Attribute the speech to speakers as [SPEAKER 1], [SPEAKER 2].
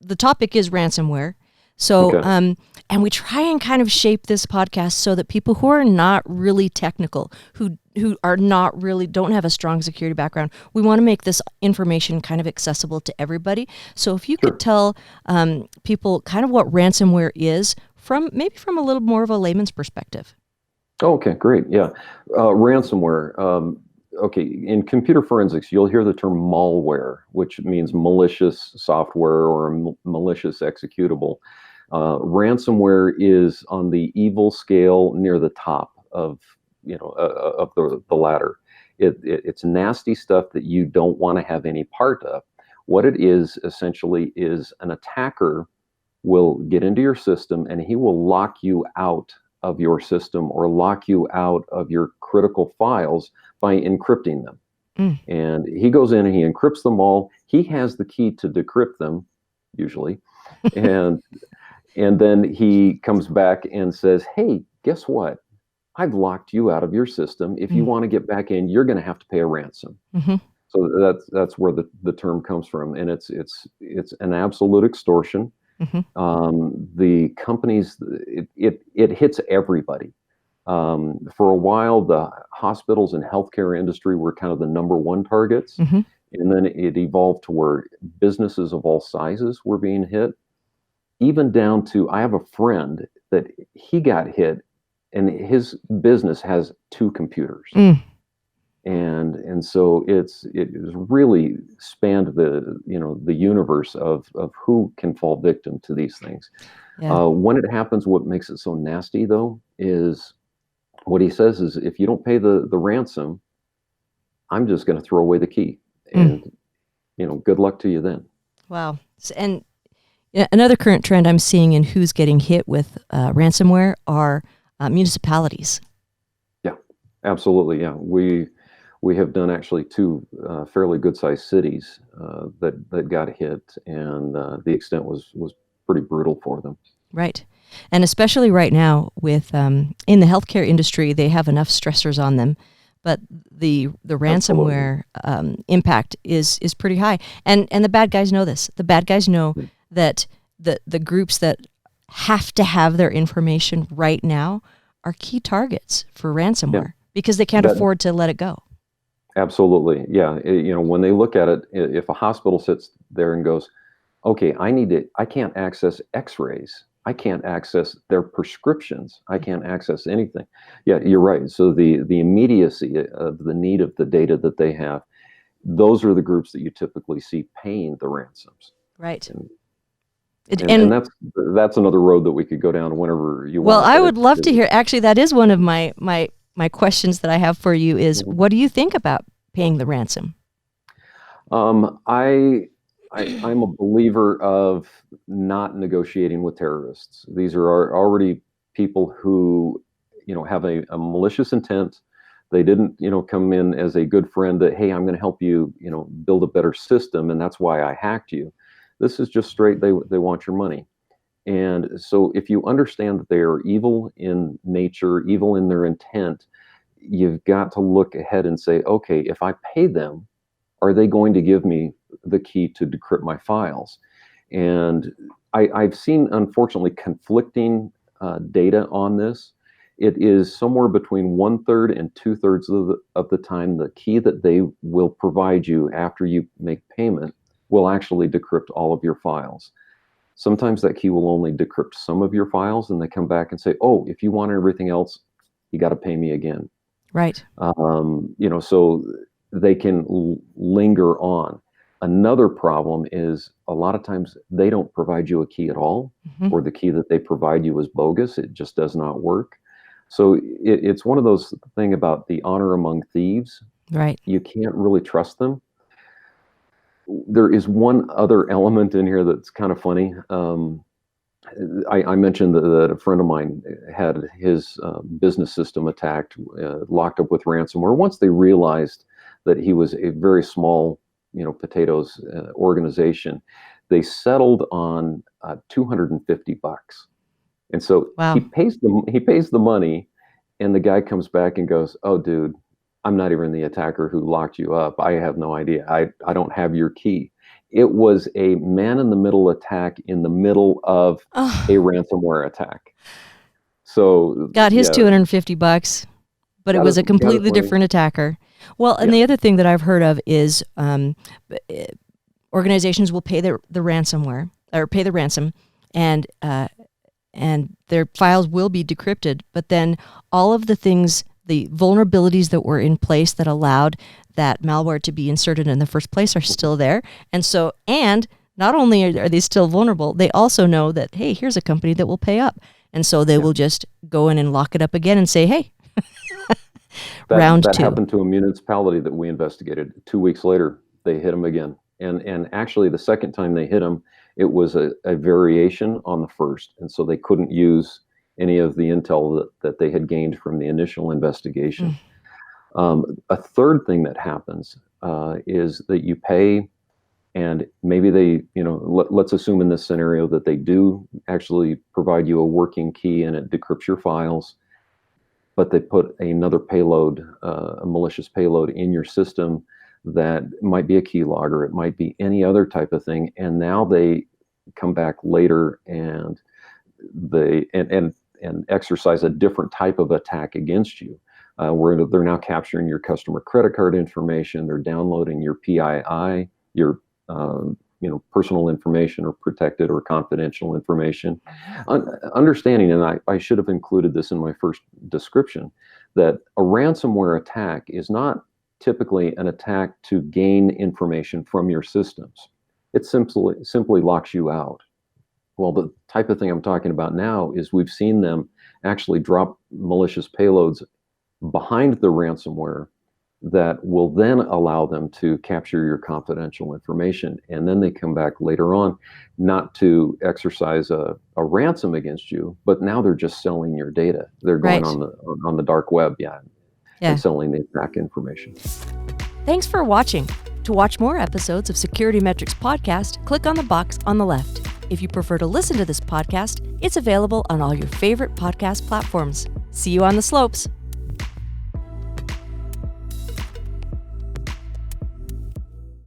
[SPEAKER 1] the topic is ransomware. So,
[SPEAKER 2] Okay.
[SPEAKER 1] and we try and kind of shape this podcast so that people who are not really technical, who are not really, don't have a strong security background, we want to make this information kind of accessible to everybody. So if you could
[SPEAKER 2] Sure.
[SPEAKER 1] tell people kind of what ransomware is from a little more of a layman's perspective.
[SPEAKER 2] Oh, okay, great. Yeah. Ransomware. Okay, in computer forensics, you'll hear the term malware, which means malicious software or malicious executable. Ransomware is on the evil scale near the top of, of the ladder. It's nasty stuff that you don't want to have any part of. What it is essentially is an attacker will get into your system and he will lock you out of your system or lock you out of your critical files by encrypting them.
[SPEAKER 1] Mm.
[SPEAKER 2] And he goes in and he encrypts them all. He has the key to decrypt them, usually. And and then he comes back and says, "Hey, guess what? I've locked you out of your system. If you
[SPEAKER 1] Mm.
[SPEAKER 2] want to get back in, you're going to have to pay a ransom."
[SPEAKER 1] Mm-hmm.
[SPEAKER 2] So that's where the term comes from, and it's an absolute extortion.
[SPEAKER 1] Mm-hmm.
[SPEAKER 2] The companies, it hits everybody. For a while, the hospitals and healthcare industry were kind of the number one targets,
[SPEAKER 1] Mm-hmm.
[SPEAKER 2] and then it evolved to where businesses of all sizes were being hit, even down to I have a friend that he got hit, and his business has two computers.
[SPEAKER 1] Mm.
[SPEAKER 2] And so it has really spanned the universe of who can fall victim to these things.
[SPEAKER 1] Yeah.
[SPEAKER 2] When it happens, what makes it so nasty though is what he says is if you don't pay the ransom, I'm just going to throw away the key,
[SPEAKER 1] Mm.
[SPEAKER 2] and good luck to you then.
[SPEAKER 1] Wow. And another current trend I'm seeing in who's getting hit with ransomware are municipalities.
[SPEAKER 2] Yeah, absolutely. Yeah, we have done actually two fairly good-sized cities that got hit, and the extent was pretty brutal for them.
[SPEAKER 1] Right. And especially right now with in the healthcare industry, they have enough stressors on them, but the
[SPEAKER 2] Absolutely.
[SPEAKER 1] ransomware impact is pretty high. And the bad guys know this. The bad guys know
[SPEAKER 2] Mm.
[SPEAKER 1] that the groups that have to have their information right now are key targets for
[SPEAKER 2] Yeah,
[SPEAKER 1] ransomware because they can't
[SPEAKER 2] that
[SPEAKER 1] afford to let it go.
[SPEAKER 2] absolutely. Yeah, when they look at it, if a hospital sits there and goes, "Okay, I can't access X-rays. I can't access their prescriptions. I can't access anything." Yeah, you're right. So the immediacy of the need of the data that they have, those are the groups that you typically see paying the ransoms.
[SPEAKER 1] Right.
[SPEAKER 2] And and
[SPEAKER 1] And
[SPEAKER 2] that's another road that we could go down whenever you
[SPEAKER 1] well,
[SPEAKER 2] want.
[SPEAKER 1] I
[SPEAKER 2] But
[SPEAKER 1] would love to hear. Actually, that is one of my questions that I have for you is
[SPEAKER 2] Mhm.
[SPEAKER 1] what do you think about paying the ransom?
[SPEAKER 2] um, I. I'm a believer of not negotiating with terrorists. These are already people who, have a malicious intent. They didn't, come in as a good friend that, hey, I'm going to help you, build a better system, and that's why I hacked you. This is just straight. They want your money. And so if you understand that they are evil in nature, evil in their intent, you've got to look ahead and say, okay, if I pay them, are they going to give me the key to decrypt my files? And I've seen, unfortunately, conflicting data on this. It is somewhere between 1/3 and 2/3 of the time the key that they will provide you after you make payment will actually decrypt all of your files. Sometimes that key will only decrypt some of your files, and they come back and say, "Oh, if you want everything else, you got to pay me again."
[SPEAKER 1] Right.
[SPEAKER 2] So they can linger on. Another problem is a lot of times they don't provide you a key at all,
[SPEAKER 1] Hmm.
[SPEAKER 2] or the key that they provide you is bogus. It just does not work. So it's one of those thing about the honor among thieves.
[SPEAKER 1] Right.
[SPEAKER 2] You can't really trust them. There is one other element in here that's kind of funny. I mentioned that a friend of mine had his business system attacked, locked up with ransomware. Once they realized that he was a very small, potatoes organization, they settled on $250. And so
[SPEAKER 1] Wow.
[SPEAKER 2] he pays the money, and the guy comes back and goes, "Oh, dude, I'm not even the attacker who locked you up. I have no idea. I don't have your key." It was a man-in-the-middle attack in the middle of
[SPEAKER 1] Oh,
[SPEAKER 2] a ransomware attack. So
[SPEAKER 1] got his
[SPEAKER 2] yeah,
[SPEAKER 1] $250, but it was a
[SPEAKER 2] got his
[SPEAKER 1] completely
[SPEAKER 2] money.
[SPEAKER 1] different attacker. Well, and
[SPEAKER 2] Yeah.
[SPEAKER 1] the other thing that I've heard of is organizations will pay the ransomware or pay the ransom, and their files will be decrypted. But then all of the things, the vulnerabilities that were in place that allowed that malware to be inserted in the first place are still there. And not only are they still vulnerable, they also know that, hey, here's a company that will pay up. And so they will just go in and lock it up again and say, hey, round
[SPEAKER 2] That
[SPEAKER 1] two.
[SPEAKER 2] happened to a municipality that we investigated. 2 weeks later, they hit him again. And actually, the second time they hit him, it was a variation on the first. And so they couldn't use any of the intel that they had gained from the initial investigation. A third thing that happens is that you pay, and maybe they, let's assume in this scenario that they do actually provide you a working key and it decrypts your files, but they put another payload, a malicious payload in your system that might be a keylogger, it might be any other type of thing, and now they come back later and they and exercise a different type of attack against you, where they're now capturing your customer credit card information, they're downloading your PII, your personal information or protected or confidential information. Understanding, and I should have included this in my first description, that a ransomware attack is not typically an attack to gain information from your systems. It simply locks you out. Well, the type of thing I'm talking about now is we've seen them actually drop malicious payloads behind the ransomware that will then allow them to capture your confidential information. And then they come back later on, not to exercise a ransom against you, but now they're just selling your data. They're going
[SPEAKER 1] Right.
[SPEAKER 2] on the dark web,
[SPEAKER 1] Yeah.
[SPEAKER 2] and selling the attack information.
[SPEAKER 1] Thanks for watching. To watch more episodes of SecurityMetrics podcast, click on the box on the left. If you prefer to listen to this podcast, it's available on all your favorite podcast platforms. See you on the slopes.